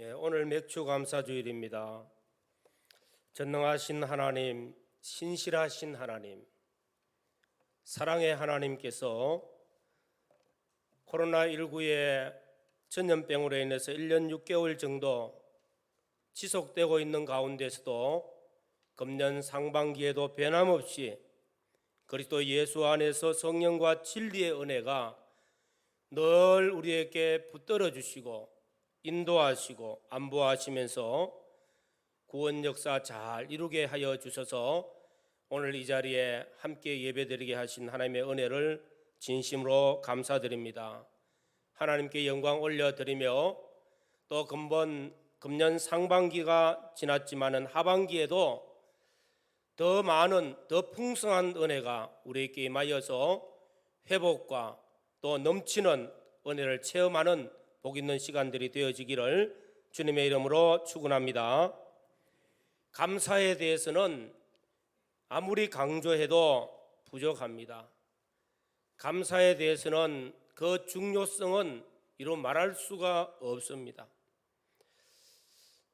오늘 맥주 감사주일입니다. 전능하신 하나님, 신실하신 하나님, 사랑의 하나님께서 코로나19의 전염병으로 인해서 1년 6개월 정도 지속되고 있는 가운데서도 금년 상반기에도 변함없이 그리스도 예수 안에서 성령과 진리의 은혜가 늘 우리에게 붙들어 주시고 인도하시고 안보하시면서 구원 역사 잘 이루게 하여 주셔서 오늘 이 자리에 함께 예배드리게 하신 하나님의 은혜를 진심으로 감사드립니다. 하나님께 영광 올려드리며 또 금년 상반기가 지났지만은 하반기에도 더 많은 더 풍성한 은혜가 우리에게 임하여서 회복과 또 넘치는 은혜를 체험하는 복 있는 시간들이 되어지기를 주님의 이름으로 축원합니다. 감사에 대해서는 아무리 강조해도 부족합니다. 감사에 대해서는 그 중요성은 이루 말할 수가 없습니다.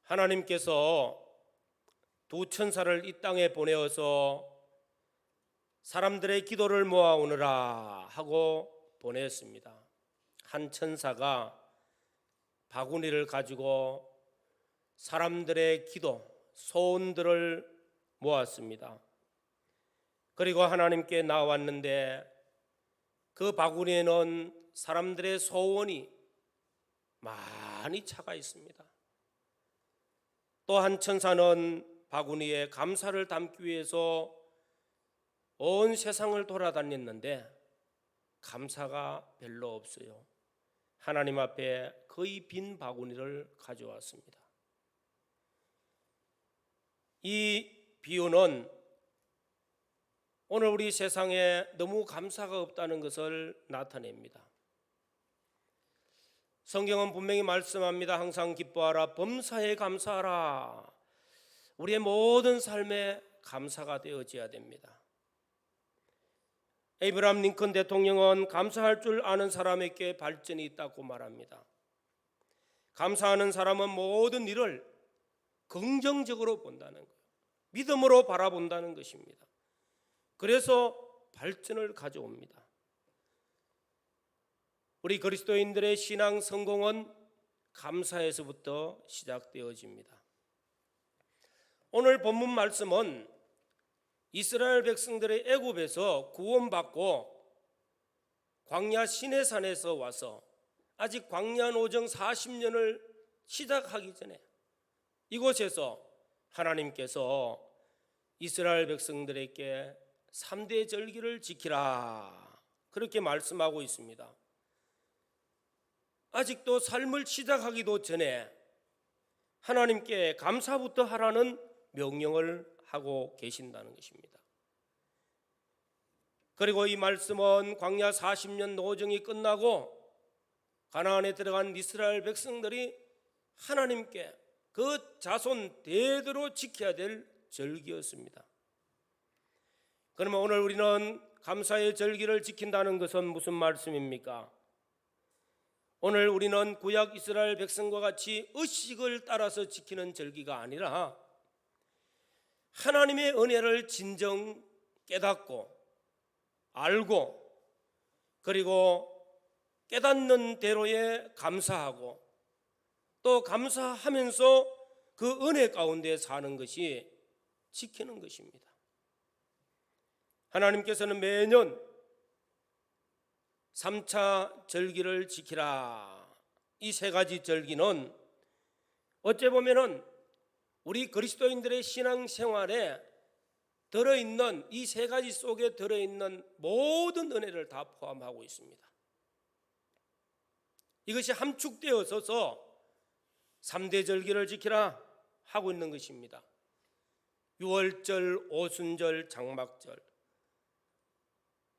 하나님께서 두 천사를 이 땅에 보내어서 사람들의 기도를 모아오느라 하고 보냈습니다. 한 천사가 바구니를 가지고 사람들의 기도, 소원들을 모았습니다. 그리고 하나님께 나왔는데 그 바구니에는 사람들의 소원이 많이 차가 있습니다. 또 한 천사는 바구니에 감사를 담기 위해서 온 세상을 돌아다녔는데 감사가 별로 없어요. 하나님 앞에 거의 빈 바구니를 가져왔습니다. 이 비유는 오늘 우리 세상에 너무 감사가 없다는 것을 나타냅니다. 성경은 분명히 말씀합니다. 항상 기뻐하라, 범사에 감사하라. 우리의 모든 삶에 감사가 되어져야 됩니다. 에이브라함 링컨 대통령은 감사할 줄 아는 사람에게 발전이 있다고 말합니다. 감사하는 사람은 모든 일을 긍정적으로 본다는 거예요. 믿음으로 바라본다는 것입니다. 그래서 발전을 가져옵니다. 우리 그리스도인들의 신앙 성공은 감사에서부터 시작되어집니다. 오늘 본문 말씀은 이스라엘 백성들의 애굽에서 구원받고 광야 시내산에서 와서 아직 광야 노정 40년을 시작하기 전에 이곳에서 하나님께서 이스라엘 백성들에게 3대 절기를 지키라 그렇게 말씀하고 있습니다. 아직도 삶을 시작하기도 전에 하나님께 감사부터 하라는 명령을 하고 계신다는 것입니다. 그리고 이 말씀은 광야 40년 노정이 끝나고 가나안에 들어간 이스라엘 백성들이 하나님께 그 자손 대대로 지켜야 될 절기였습니다. 그러면 오늘 우리는 감사의 절기를 지킨다는 것은 무슨 말씀입니까? 오늘 우리는 구약 이스라엘 백성과 같이 의식을 따라서 지키는 절기가 아니라 하나님의 은혜를 진정 깨닫고 알고 그리고 깨닫는 대로에 감사하고 또 감사하면서 그 은혜 가운데 사는 것이 지키는 것입니다. 하나님께서는 매년 3차 절기를 지키라. 이 세 가지 절기는 어째 보면은 우리 그리스도인들의 신앙생활에 들어있는 이 세 가지 속에 들어있는 모든 은혜를 다 포함하고 있습니다. 이것이 함축되어서 3대 절기를 지키라 하고 있는 것입니다. 유월절, 오순절, 장막절,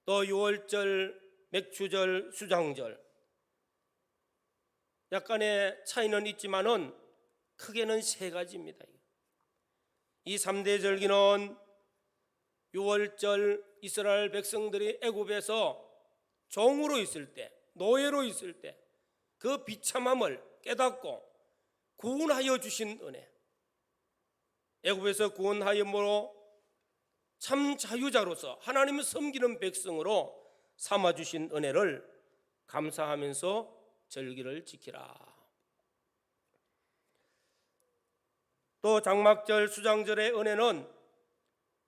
또 유월절, 맥추절, 수장절. 약간의 차이는 있지만은 크게는 세 가지입니다. 이 3대 절기는 유월절 이스라엘 백성들이 애굽에서 종으로 있을 때, 노예로 있을 때 그 비참함을 깨닫고 구원하여 주신 은혜, 애굽에서 구원하여므로 참 자유자로서 하나님을 섬기는 백성으로 삼아주신 은혜를 감사하면서 절기를 지키라. 또 장막절 수장절의 은혜는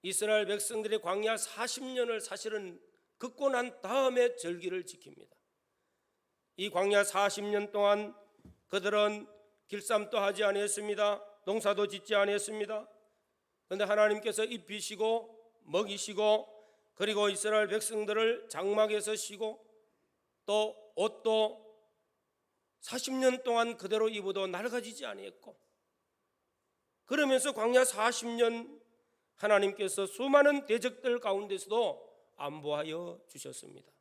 이스라엘 백성들이 광야 40년을 사실은 긋고 난 다음에 절기를 지킵니다. 이 광야 40년 동안 그들은 길쌈도 하지 아니했습니다. 농사도 짓지 아니했습니다. 그런데 하나님께서 입히시고 먹이시고, 그리고 이스라엘 백성들을 장막에서 쉬고, 또 옷도 40년 동안 그대로 입어도 낡아지지 아니했고, 그러면서 광야 40년 하나님께서 수많은 대적들 가운데서도 안보하여 주셨습니다.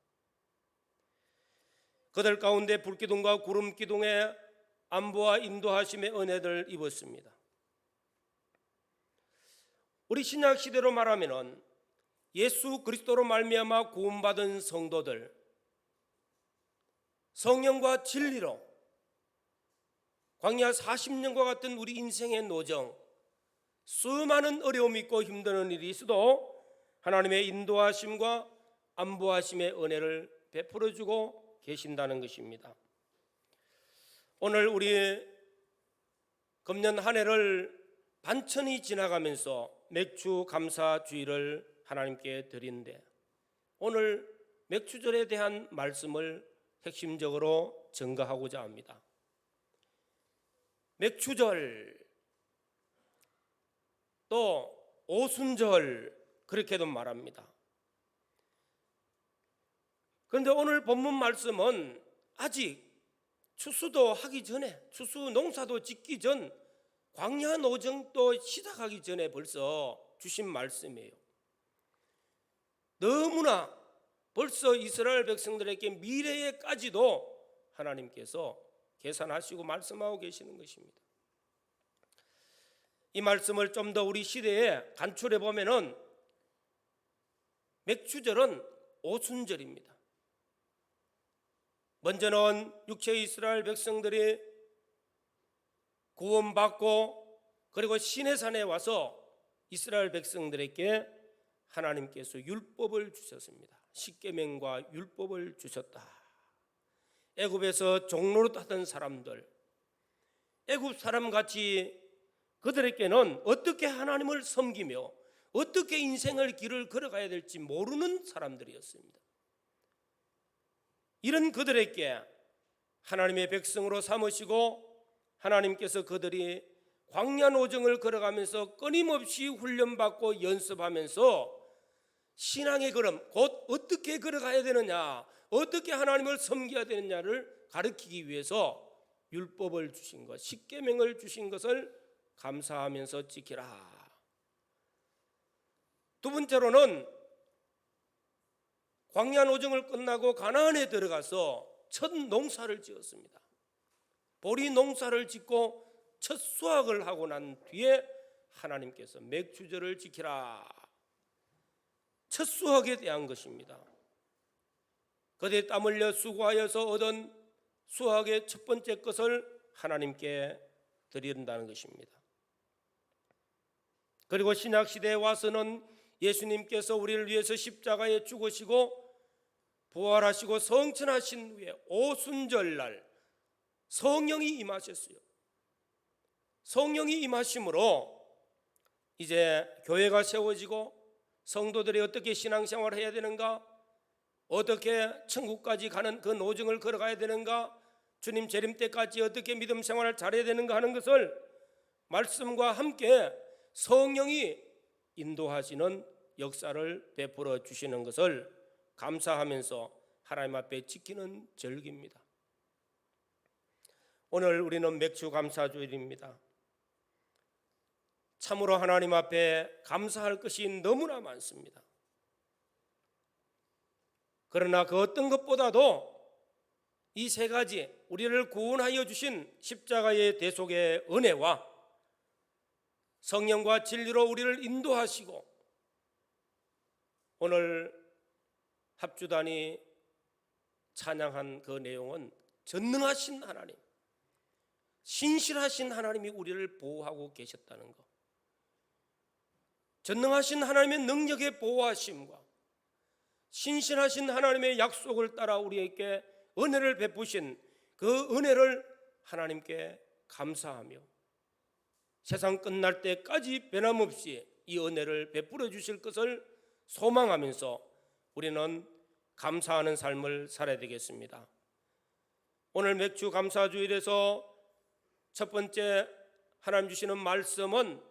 그들 가운데 불기둥과 구름기둥의 안보와 인도하심의 은혜를 입었습니다. 우리 신약 시대로 말하면은 예수 그리스도로 말미암아 구원받은 성도들, 성령과 진리로 광야 40년과 같은 우리 인생의 노정, 수많은 어려움이 있고 힘드는 일이 있어도 하나님의 인도하심과 안보하심의 은혜를 베풀어주고 계신다는 것입니다. 오늘 우리 금년 한 해를 반천히 지나가면서 맥주 감사 주일을 하나님께 드리는데, 오늘 맥주절에 대한 말씀을 핵심적으로 전가하고자 합니다. 맥주절, 또 오순절, 그렇게도 말합니다. 그런데 오늘 본문 말씀은 아직 추수도 하기 전에, 추수 농사도 짓기 전, 광야 노정도 시작하기 전에 벌써 주신 말씀이에요. 너무나 벌써 이스라엘 백성들에게 미래에까지도 하나님께서 계산하시고 말씀하고 계시는 것입니다. 이 말씀을 좀 더 우리 시대에 간추려 보면은 맥주절은 오순절입니다. 먼저는 육체 이스라엘 백성들이 구원받고, 그리고 시내산에 와서 이스라엘 백성들에게 하나님께서 율법을 주셨습니다. 십계명과 율법을 주셨다. 애굽에서 종로로 하던 사람들, 애굽 사람같이 그들에게는 어떻게 하나님을 섬기며 어떻게 인생의 길을 걸어가야 될지 모르는 사람들이었습니다. 이런 그들에게 하나님의 백성으로 삼으시고, 하나님께서 그들이 광야 노정을 걸어가면서 끊임없이 훈련받고 연습하면서 신앙의 걸음, 곧 어떻게 걸어가야 되느냐, 어떻게 하나님을 섬겨야 되느냐를 가르치기 위해서 율법을 주신 것, 십계명을 주신 것을 감사하면서 지키라. 두 번째로는 광야 노정을 끝나고 가나안에 들어가서 첫 농사를 지었습니다. 보리 농사를 짓고 첫 수확을 하고 난 뒤에 하나님께서 맥주절을 지키라. 첫 수확에 대한 것입니다. 그들이 땀 흘려 수고하여서 얻은 수확의 첫 번째 것을 하나님께 드린다는 것입니다. 그리고 신약 시대에 와서는 예수님께서 우리를 위해서 십자가에 죽으시고 부활하시고 성천하신 후에 오순절날 성령이 임하셨어요. 성령이 임하심으로 이제 교회가 세워지고 성도들이 어떻게 신앙생활을 해야 되는가, 어떻게 천국까지 가는 그 노정을 걸어가야 되는가, 주님 재림 때까지 어떻게 믿음 생활을 잘해야 되는가 하는 것을 말씀과 함께 성령이 인도하시는 역사를 베풀어 주시는 것을 감사하면서 하나님 앞에 지키는 절기입니다. 오늘 우리는 맥주 감사주일입니다. 참으로 하나님 앞에 감사할 것이 너무나 많습니다. 그러나 그 어떤 것보다도 이 세 가지, 우리를 구원하여 주신 십자가의 대속의 은혜와 성령과 진리로 우리를 인도하시고, 오늘 합주단이 찬양한 그 내용은 전능하신 하나님, 신실하신 하나님이 우리를 보호하고 계셨다는 것, 전능하신 하나님의 능력의 보호하심과 신실하신 하나님의 약속을 따라 우리에게 은혜를 베푸신 그 은혜를 하나님께 감사하며 세상 끝날 때까지 변함없이 이 은혜를 베풀어 주실 것을 소망하면서 우리는 감사하는 삶을 살아야 되겠습니다. 오늘 맥주 감사주일에서 첫 번째 하나님 주시는 말씀은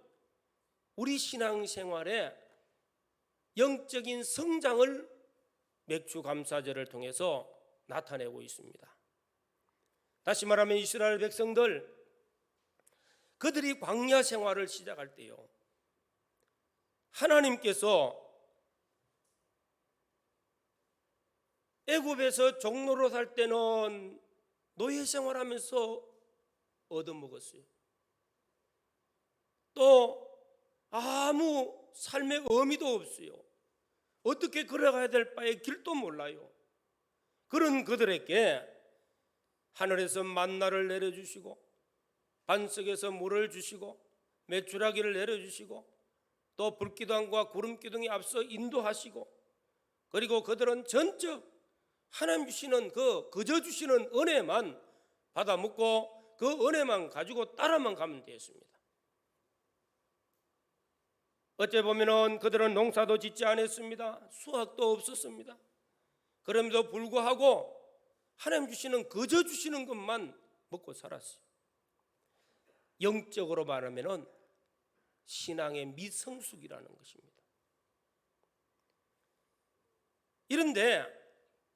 우리 신앙생활의 영적인 성장을 맥주 감사절을 통해서 나타내고 있습니다. 다시 말하면 이스라엘 백성들, 그들이 광야 생활을 시작할 때요, 하나님께서 애굽에서 종로로 살 때는 노예 생활하면서 얻어먹었어요. 또 아무 삶의 의미도 없어요. 어떻게 걸어가야 될 바에 길도 몰라요. 그런 그들에게 하늘에서 만나를 내려주시고 반석에서 물을 주시고 메추라기를 내려주시고 또 불기둥과 구름기둥이 앞서 인도하시고, 그리고 그들은 전적 하나님 주시는 그저 주시는 은혜만 받아 먹고 그 은혜만 가지고 따라만 가면 되었습니다. 어째 보면은 그들은 농사도 짓지 않았습니다. 수확도 없었습니다. 그럼에도 불구하고 하나님 주시는 그저 주시는 것만 먹고 살았어요. 영적으로 말하면은 신앙의 미성숙이라는 것입니다. 이런데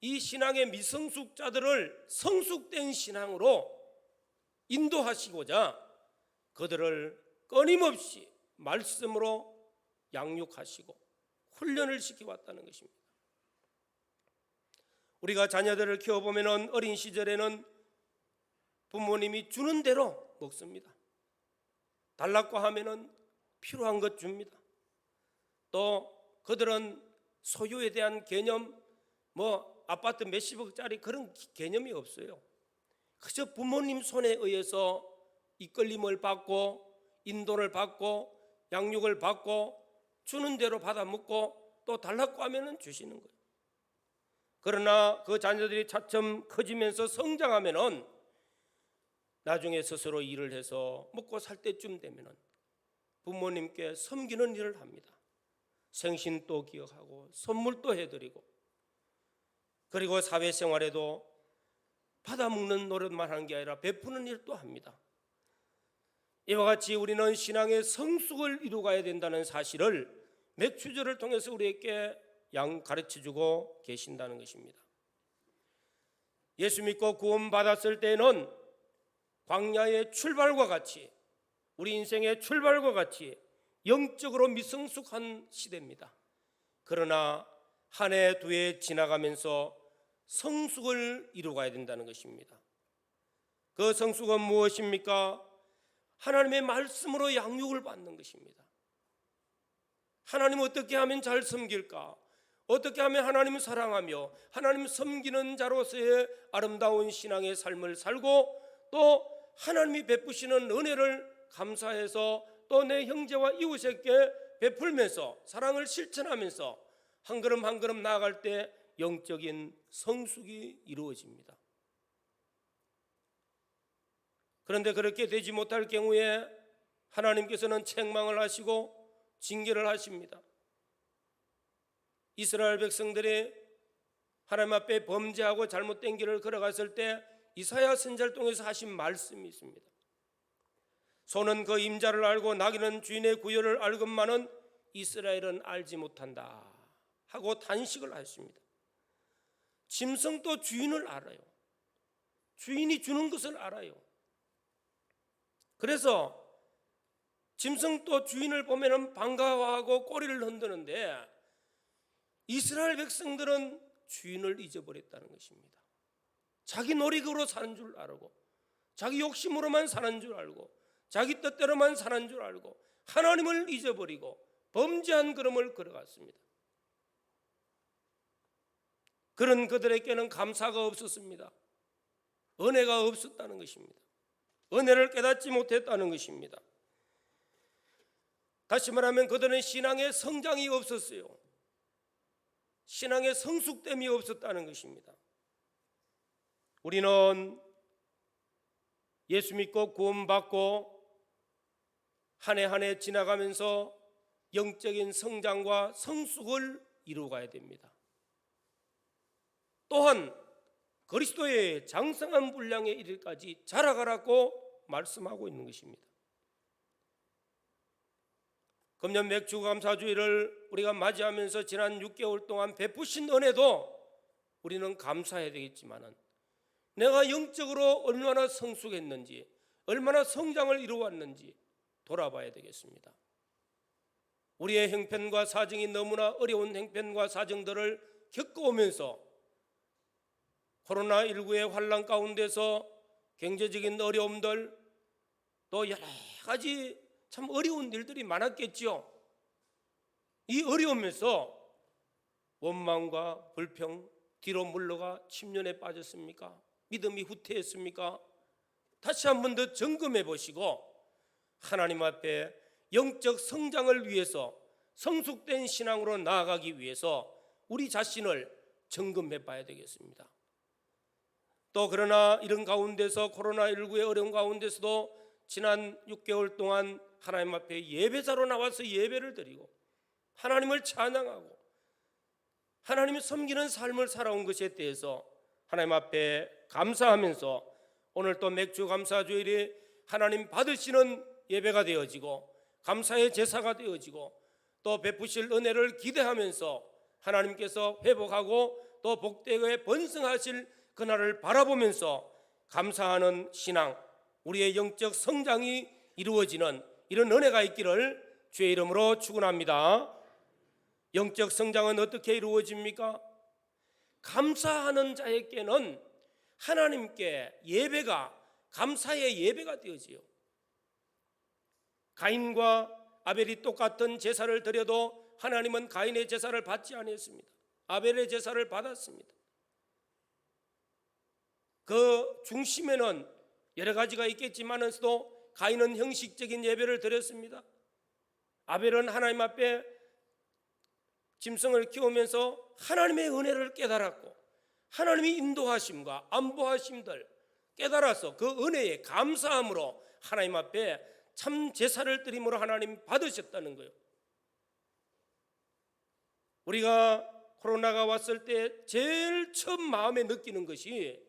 이 신앙의 미성숙자들을 성숙된 신앙으로 인도하시고자 그들을 끊임없이 말씀으로 양육하시고 훈련을 시켜왔다는 것입니다. 우리가 자녀들을 키워보면 어린 시절에는 부모님이 주는 대로 먹습니다. 달라고 하면은 필요한 것 줍니다. 또 그들은 소유에 대한 개념, 아파트 몇십억짜리 그런 개념이 없어요. 그저 부모님 손에 의해서 이끌림을 받고 인도를 받고 양육을 받고 주는 대로 받아 먹고 또 달라고 하면은 주시는 거예요. 그러나 그 자녀들이 차츰 커지면서 성장하면은 나중에 스스로 일을 해서 먹고 살 때쯤 되면은 부모님께 섬기는 일을 합니다. 생신도 기억하고 선물도 해드리고, 그리고 사회생활에도 받아먹는 노릇만 하는 게 아니라 베푸는 일도 합니다. 이와 같이 우리는 신앙의 성숙을 이루어가야 된다는 사실을 맥주절을 통해서 우리에게 가르쳐주고 계신다는 것입니다. 예수 믿고 구원받았을 때는 광야의 출발과 같이, 우리 인생의 출발과 같이 영적으로 미성숙한 시대입니다. 그러나 한 해 두 해 지나가면서 성숙을 이루어가야 된다는 것입니다. 그 성숙은 무엇입니까? 하나님의 말씀으로 양육을 받는 것입니다. 하나님 어떻게 하면 잘 섬길까? 어떻게 하면 하나님을 사랑하며 하나님 섬기는 자로서의 아름다운 신앙의 삶을 살고 또 하나님이 베푸시는 은혜를 감사해서 또 내 형제와 이웃에게 베풀면서 사랑을 실천하면서 한 걸음 한 걸음 나아갈 때 영적인 성숙이 이루어집니다. 그런데 그렇게 되지 못할 경우에 하나님께서는 책망을 하시고 징계를 하십니다. 이스라엘 백성들이 하나님 앞에 범죄하고 잘못된 길을 걸어갔을 때 이사야 선지자를 통해서 하신 말씀이 있습니다. 소는 그 임자를 알고 나귀는 주인의 구별을 알건만은 이스라엘은 알지 못한다 하고 단식을 하십니다. 짐승도 주인을 알아요. 주인이 주는 것을 알아요. 그래서 짐승도 주인을 보면 반가워하고 꼬리를 흔드는데 이스라엘 백성들은 주인을 잊어버렸다는 것입니다. 자기 놀이기로 사는 줄 알고 자기 욕심으로만 사는 줄 알고 자기 뜻대로만 사는 줄 알고 하나님을 잊어버리고 범죄한 걸음을 걸어갔습니다. 그런 그들에게는 감사가 없었습니다. 은혜가 없었다는 것입니다. 은혜를 깨닫지 못했다는 것입니다. 다시 말하면 그들은 신앙의 성장이 없었어요. 신앙의 성숙됨이 없었다는 것입니다. 우리는 예수 믿고 구원받고 한 해 한 해 지나가면서 영적인 성장과 성숙을 이루어가야 됩니다. 또한 그리스도의 장성한 분량에 이르기까지 자라가라고 말씀하고 있는 것입니다. 금년 맥주 감사주일을 우리가 맞이하면서 지난 6개월 동안 베푸신 은혜도 우리는 감사해야 되겠지만은 내가 영적으로 얼마나 성숙했는지, 얼마나 성장을 이루어왔는지 돌아봐야 되겠습니다. 우리의 형편과 사정이 너무나 어려운 형편과 사정들을 겪어오면서 코로나19의 환란 가운데서 경제적인 어려움들, 또 여러 가지 참 어려운 일들이 많았겠지요. 이 어려움에서 원망과 불평, 뒤로 물러가 침륜에 빠졌습니까? 믿음이 후퇴했습니까? 다시 한 번 더 점검해 보시고 하나님 앞에 영적 성장을 위해서 성숙된 신앙으로 나아가기 위해서 우리 자신을 점검해 봐야 되겠습니다. 또 그러나 이런 가운데서 코로나19의 어려운 가운데서도 지난 6개월 동안 하나님 앞에 예배자로 나와서 예배를 드리고 하나님을 찬양하고 하나님을 섬기는 삶을 살아온 것에 대해서 하나님 앞에 감사하면서 오늘 또 맥주 감사주일이 하나님 받으시는 예배가 되어지고 감사의 제사가 되어지고 또 베푸실 은혜를 기대하면서 하나님께서 회복하고 또 복되게 번성하실 그날을 바라보면서 감사하는 신앙, 우리의 영적 성장이 이루어지는 이런 은혜가 있기를 주의 이름으로 축원합니다. 영적 성장은 어떻게 이루어집니까? 감사하는 자에게는 하나님께 예배가 감사의 예배가 되어지요. 가인과 아벨이 똑같은 제사를 드려도 하나님은 가인의 제사를 받지 아니했습니다. 아벨의 제사를 받았습니다. 그 중심에는 여러 가지가 있겠지만서도 가인은 형식적인 예배를 드렸습니다. 아벨은 하나님 앞에 짐승을 키우면서 하나님의 은혜를 깨달았고 하나님의 인도하심과 안보하심들 깨달아서 그 은혜에 감사함으로 하나님 앞에 참 제사를 드림으로 하나님 받으셨다는 거예요. 우리가 코로나가 왔을 때 제일 처음 마음에 느끼는 것이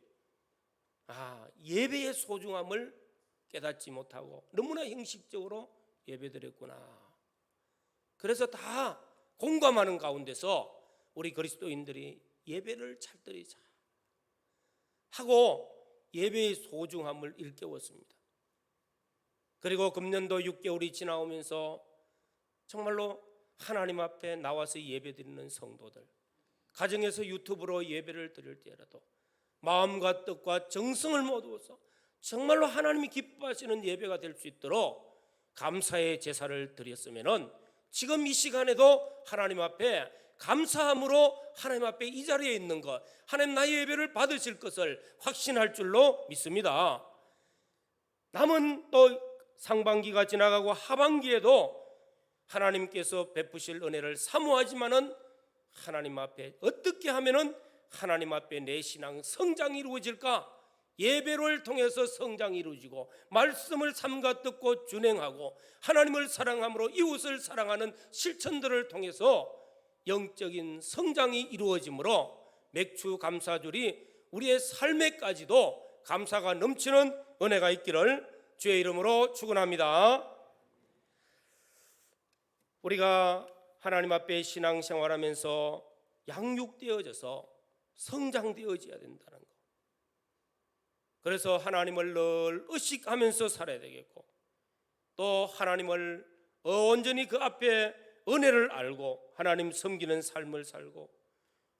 예배의 소중함을 깨닫지 못하고 너무나 형식적으로 예배드렸구나. 그래서 다 공감하는 가운데서 우리 그리스도인들이 예배를 잘 드리자 하고 예배의 소중함을 일깨웠습니다. 그리고 금년도 6개월이 지나오면서 정말로 하나님 앞에 나와서 예배드리는 성도들, 가정에서 유튜브로 예배를 드릴 때라도 마음과 뜻과 정성을 모두어서 정말로 하나님이 기뻐하시는 예배가 될 수 있도록 감사의 제사를 드렸으면은 지금 이 시간에도 하나님 앞에 감사함으로 하나님 앞에 이 자리에 있는 것, 하나님 나의 예배를 받으실 것을 확신할 줄로 믿습니다. 남은 또 상반기가 지나가고 하반기에도 하나님께서 베푸실 은혜를 사모하지만은 하나님 앞에 어떻게 하면은 하나님 앞에 내 신앙 성장이 이루어질까? 예배를 통해서 성장이 이루어지고 말씀을 삼가 듣고 준행하고 하나님을 사랑함으로 이웃을 사랑하는 실천들을 통해서 영적인 성장이 이루어지므로 맥주 감사절이 우리의 삶에까지도 감사가 넘치는 은혜가 있기를 주의 이름으로 축원합니다. 우리가 하나님 앞에 신앙생활하면서 양육되어져서 성장되어져야 된다는 것. 그래서 하나님을 늘 의식하면서 살아야 되겠고 또 하나님을 온전히 그 앞에 은혜를 알고 하나님 섬기는 삶을 살고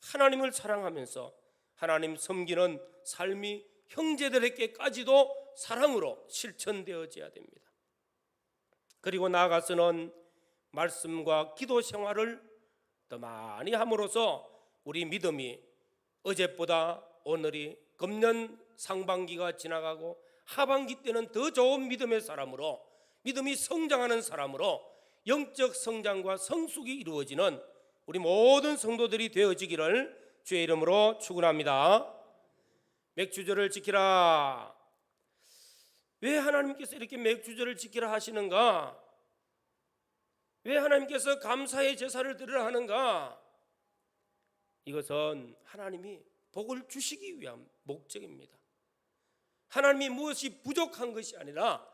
하나님을 사랑하면서 하나님 섬기는 삶이 형제들에게까지도 사랑으로 실천되어져야 됩니다. 그리고 나아가서는 말씀과 기도 생활을 더 많이 함으로써 우리 믿음이 어제보다 오늘이 금년 상반기가 지나가고 하반기 때는 더 좋은 믿음의 사람으로, 믿음이 성장하는 사람으로 영적 성장과 성숙이 이루어지는 우리 모든 성도들이 되어지기를 주의 이름으로 축원합니다. 맥주절을 지키라. 왜 하나님께서 이렇게 맥주절을 지키라 하시는가? 왜 하나님께서 감사의 제사를 드리라 하는가? 이것은 하나님이 복을 주시기 위한 목적입니다. 하나님이 무엇이 부족한 것이 아니라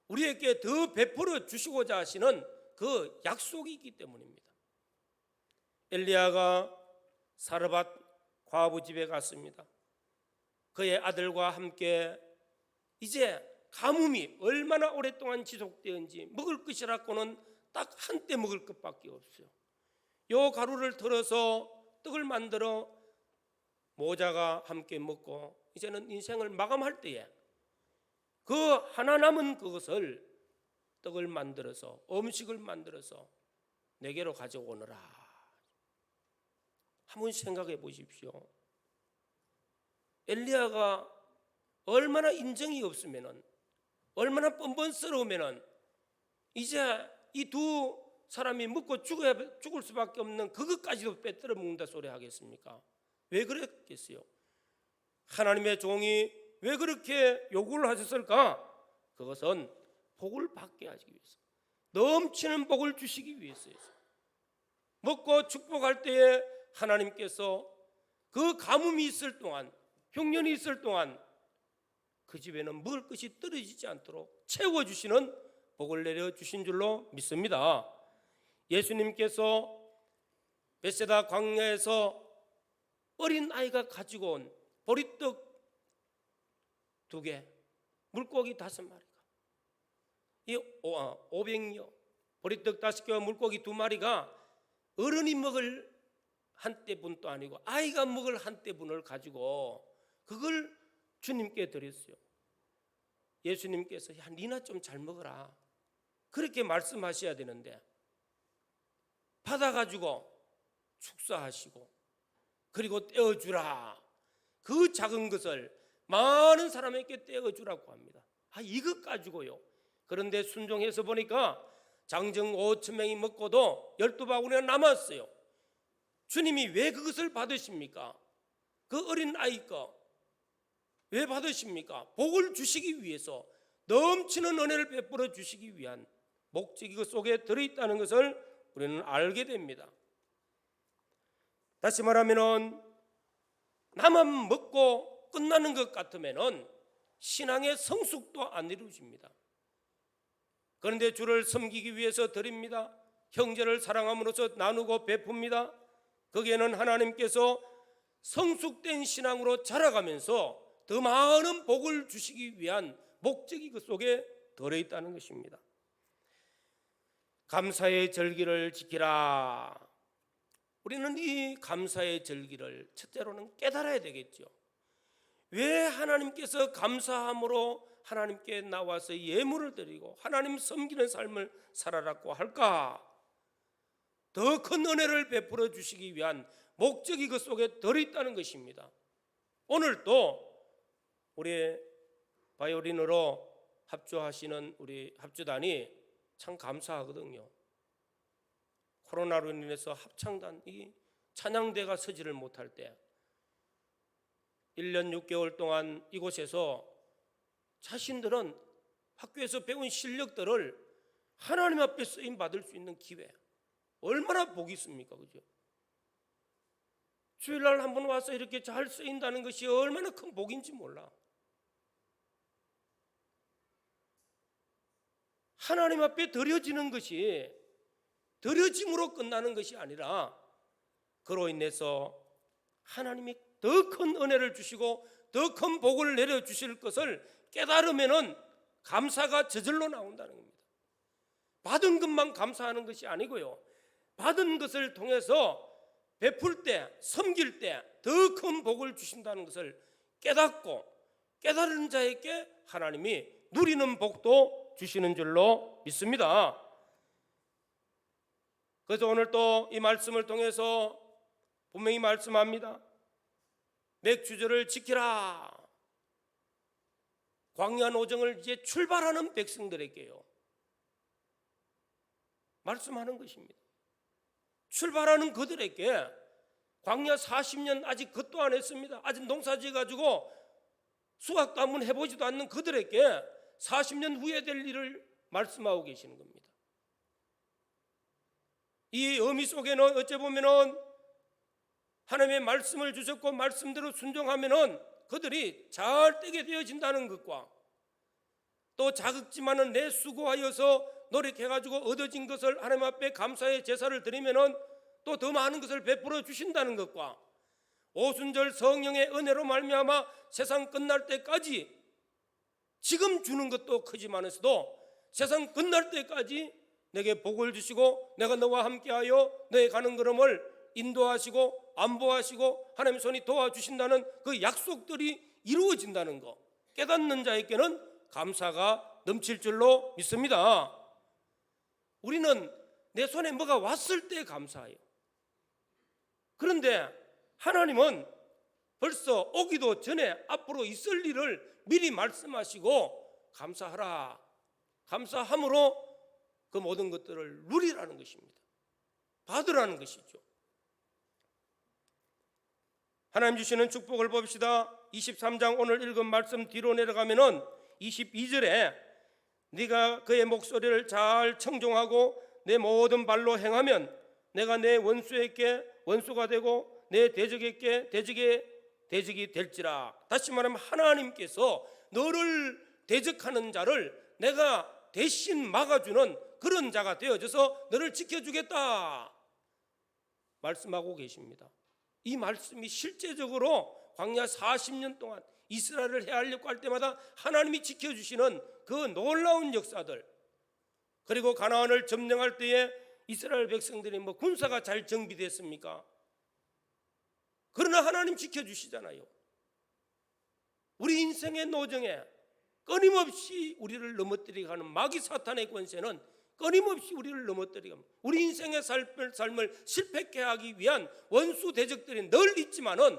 우리에게 더 베풀어 주시고자 하시는 그 약속이 있기 때문입니다. 엘리야가 사르밧 과부 집에 갔습니다. 그의 아들과 함께 이제 가뭄이 얼마나 오랫동안 지속되었는지 먹을 것이라고는 딱 한때 먹을 것밖에 없어요. 요 가루를 털어서 떡을 만들어 모자가 함께 먹고 이제는 인생을 마감할 때에 그 하나 남은 그것을 떡을 만들어서 음식을 만들어서 내게로 가져오너라. 한번 생각해 보십시오. 엘리야가 얼마나 인정이 없으면은, 얼마나 뻔뻔스러우면은 이제 이 두 사람이 먹고 죽을 수밖에 없는 그것까지도 빼뜨려 먹는다 소리 하겠습니까? 왜 그랬겠어요? 하나님의 종이 왜 그렇게 요구를 하셨을까? 그것은 복을 받게 하기 위해서, 넘치는 복을 주시기 위해서였어요. 먹고 축복할 때에 하나님께서 그 가뭄이 있을 동안, 흉년이 있을 동안 그 집에는 먹을 것이 떨어지지 않도록 채워주시는 복을 내려주신 줄로 믿습니다. 예수님께서 벳세다 광야에서 어린 아이가 가지고 온 보리떡 2개, 물고기 5마리가, 이 500여 보리떡 5개와 물고기 2마리가 어른이 먹을 한 떼분도 아니고 아이가 먹을 한 떼분을 가지고 그걸 주님께 드렸어요. 예수님께서 야 니나 좀 잘 먹어라 그렇게 말씀하셔야 되는데 받아가지고 축사하시고 그리고 떼어주라, 그 작은 것을 많은 사람에게 떼어주라고 합니다. 이것 가지고요. 그런데 순종해서 보니까 장정 5,000명이 먹고도 12바구니가 남았어요. 주님이 왜 그것을 받으십니까? 그 어린 아이 거 왜 받으십니까? 복을 주시기 위해서, 넘치는 은혜를 베풀어 주시기 위한 목적이 그 속에 들어있다는 것을 우리는 알게 됩니다. 다시 말하면 나만 먹고 끝나는 것 같으면 신앙의 성숙도 안 이루어집니다. 그런데 주를 섬기기 위해서 드립니다. 형제를 사랑함으로써 나누고 베풉니다. 거기에는 하나님께서 성숙된 신앙으로 자라가면서 더 많은 복을 주시기 위한 목적이 그 속에 들어있다는 것입니다. 감사의 절기를 지키라. 우리는 이 감사의 절기를 첫째로는 깨달아야 되겠죠. 왜 하나님께서 감사함으로 하나님께 나와서 예물을 드리고 하나님 섬기는 삶을 살아라고 할까? 더 큰 은혜를 베풀어 주시기 위한 목적이 그 속에 들어있다는 것입니다. 오늘 또 우리 바이올린으로 합주하시는 우리 합주단이 참 감사하거든요. 코로나로 인해서 합창단, 이 찬양대가 서지를 못할 때 1년 6개월 동안 이곳에서 자신들은 학교에서 배운 실력들을 하나님 앞에 쓰임 받을 수 있는 기회, 얼마나 복이 있습니까? 그죠? 주일날 한번 와서 이렇게 잘 쓰인다는 것이 얼마나 큰 복인지 몰라. 하나님 앞에 드려지는 것이 드려짐으로 끝나는 것이 아니라 그로 인해서 하나님이 더 큰 은혜를 주시고 더 큰 복을 내려주실 것을 깨달으면 감사가 저절로 나온다는 겁니다. 받은 것만 감사하는 것이 아니고요, 받은 것을 통해서 베풀 때, 섬길 때 더 큰 복을 주신다는 것을 깨닫고 깨달은 자에게 하나님이 누리는 복도 주시는 줄로 믿습니다. 그래서 오늘 또 이 말씀을 통해서 분명히 말씀합니다. 맥주절을 지키라. 광야 노정을 이제 출발하는 백성들에게요 말씀하는 것입니다. 출발하는 그들에게 광야 40년 아직 그것도 안 했습니다. 아직 농사지어 가지고 수확도 한번 해보지도 않는 그들에게 40년 후에 될 일을 말씀하고 계시는 겁니다. 이 의미 속에는 어째 보면은 하나님의 말씀을 주셨고 말씀대로 순종하면은 그들이 잘 되게 되어진다는 것과 또 자극지만은 내 수고하여서 노력해가지고 얻어진 것을 하나님 앞에 감사의 제사를 드리면은 또 더 많은 것을 베풀어 주신다는 것과 오순절 성령의 은혜로 말미암아 세상 끝날 때까지 지금 주는 것도 크지만서도 세상 끝날 때까지 내게 복을 주시고 내가 너와 함께하여 너의 가는 걸음을 인도하시고 안보하시고 하나님의 손이 도와주신다는 그 약속들이 이루어진다는 것 깨닫는 자에게는 감사가 넘칠 줄로 믿습니다. 우리는 내 손에 뭐가 왔을 때 감사해요. 그런데 하나님은 벌써 오기도 전에 앞으로 있을 일을 미리 말씀하시고 감사하라. 감사함으로 그 모든 것들을 누리라는 것입니다. 받으라는 것이죠. 하나님 주시는 축복을 봅시다. 23장 오늘 읽은 말씀 뒤로 내려가면은 22절에 네가 그의 목소리를 잘 청종하고 내 모든 발로 행하면 내가 내 원수에게 원수가 되고 내 대적에게 대적이 될지라. 다시 말하면 하나님께서 너를 대적하는 자를 내가 대신 막아주는 그런 자가 되어져서 너를 지켜주겠다 말씀하고 계십니다. 이 말씀이 실제적으로 광야 40년 동안 이스라엘을 헤아리려고 할 때마다 하나님이 지켜주시는 그 놀라운 역사들, 그리고 가나안을 점령할 때에 이스라엘 백성들이 뭐 군사가 잘 정비됐습니까? 그러나 하나님 지켜주시잖아요. 우리 인생의 노정에 끊임없이 우리를 넘어뜨리게 하는 마귀 사탄의 권세는 끊임없이 우리를 넘어뜨리게 합니다. 우리 인생의 삶을 실패케 하기 위한 원수 대적들이 늘 있지만은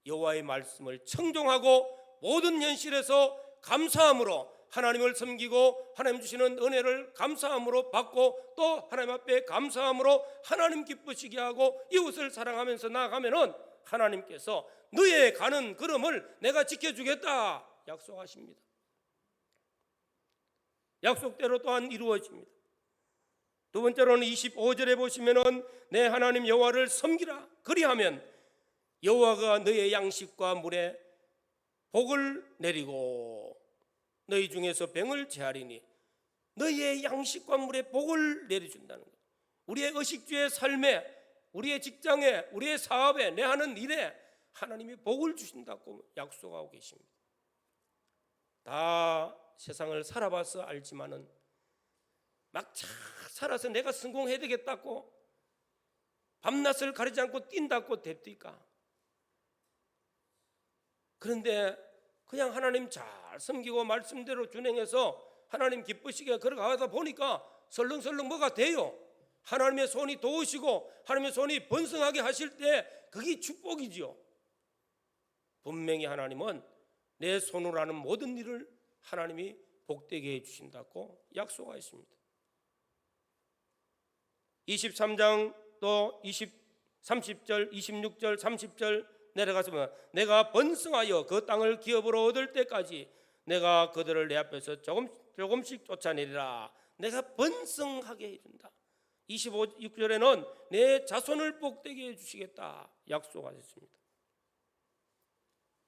여호와의 말씀을 청종하고 모든 현실에서 감사함으로 하나님을 섬기고 하나님 주시는 은혜를 감사함으로 받고 또 하나님 앞에 감사함으로 하나님 기쁘시게 하고 이웃을 사랑하면서 나아가면은 하나님께서 너의 가는 걸음을 내가 지켜주겠다 약속하십니다. 약속대로 또한 이루어집니다. 두 번째로는 25절에 보시면은 내 하나님 여호와를 섬기라. 그리하면 여호와가 너의 양식과 물에 복을 내리고 너희 중에서 병을 제하리니 너희의 양식과 물에 복을 내려준다는 거예요. 우리의 의식주의 삶에, 우리의 직장에, 우리의 사업에, 내 하는 일에 하나님이 복을 주신다고 약속하고 계십니다. 다 세상을 살아봐서 알지만은 막 잘 살아서 내가 성공해야 되겠다고 밤낮을 가리지 않고 뛴다고 됩니까? 그런데 그냥 하나님 잘 섬기고 말씀대로 준행해서 하나님 기쁘시게 걸어가다 보니까 설렁설렁 뭐가 돼요. 하나님의 손이 도우시고 하나님의 손이 번성하게 하실 때 그게 축복이지요. 분명히 하나님은 내 손으로 하는 모든 일을 하나님이 복되게 해주신다고 약속하였습니다. 23장 또 30절, 26절, 30절 내려가서 내가 번성하여 그 땅을 기업으로 얻을 때까지 내가 그들을 내 앞에서 조금씩 쫓아내리라. 내가 번성하게 해준다. 26절에는 내 자손을 복되게 해주시겠다 약속하셨습니다.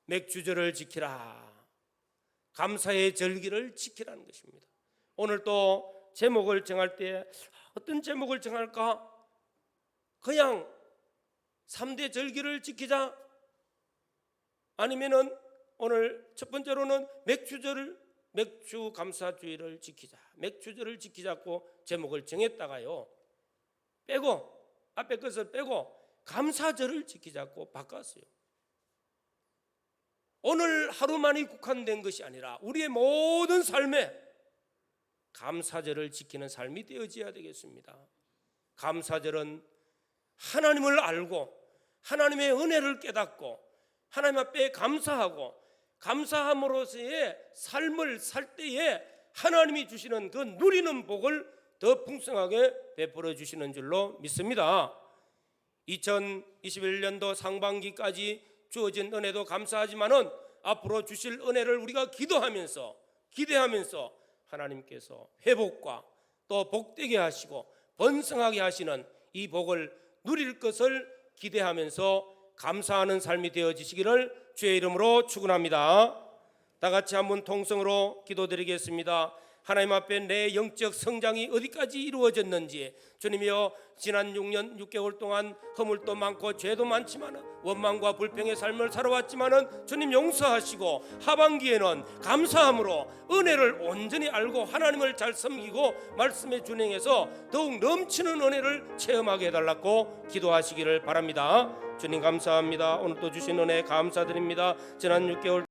맥주절을 지키라. 감사의 절기를 지키라는 것입니다. 오늘 또 제목을 정할 때 어떤 제목을 정할까? 그냥 3대 절기를 지키자? 아니면은 오늘 첫 번째로는 맥주 감사주의를 지키자, 맥주절을 지키자고 제목을 정했다가요 빼고 앞에 것을 빼고 감사절을 지키자고 바꿨어요. 오늘 하루만이 국한된 것이 아니라 우리의 모든 삶에 감사절을 지키는 삶이 되어져야 되겠습니다. 감사절은 하나님을 알고 하나님의 은혜를 깨닫고 하나님 앞에 감사하고 감사함으로서의 삶을 살 때에 하나님이 주시는 그 누리는 복을 더 풍성하게 베풀어 주시는 줄로 믿습니다. 2021년도 상반기까지 주어진 은혜도 감사하지만은 앞으로 주실 은혜를 우리가 기도하면서 기대하면서 하나님께서 회복과 또 복되게 하시고 번성하게 하시는 이 복을 누릴 것을 기대하면서 감사하는 삶이 되어지시기를 주의 이름으로 축원합니다. 다 같이 한번 통성으로 기도드리겠습니다. 하나님 앞에 내 영적 성장이 어디까지 이루어졌는지 주님이여, 지난 6년 6개월 동안 허물도 많고 죄도 많지만 원망과 불평의 삶을 살아왔지만 주님 용서하시고 하반기에는 감사함으로 은혜를 온전히 알고 하나님을 잘 섬기고 말씀에 준행해서 더욱 넘치는 은혜를 체험하게 해달라고 기도하시기를 바랍니다. 주님 감사합니다. 오늘 또 주신 은혜 감사드립니다. 지난 6개월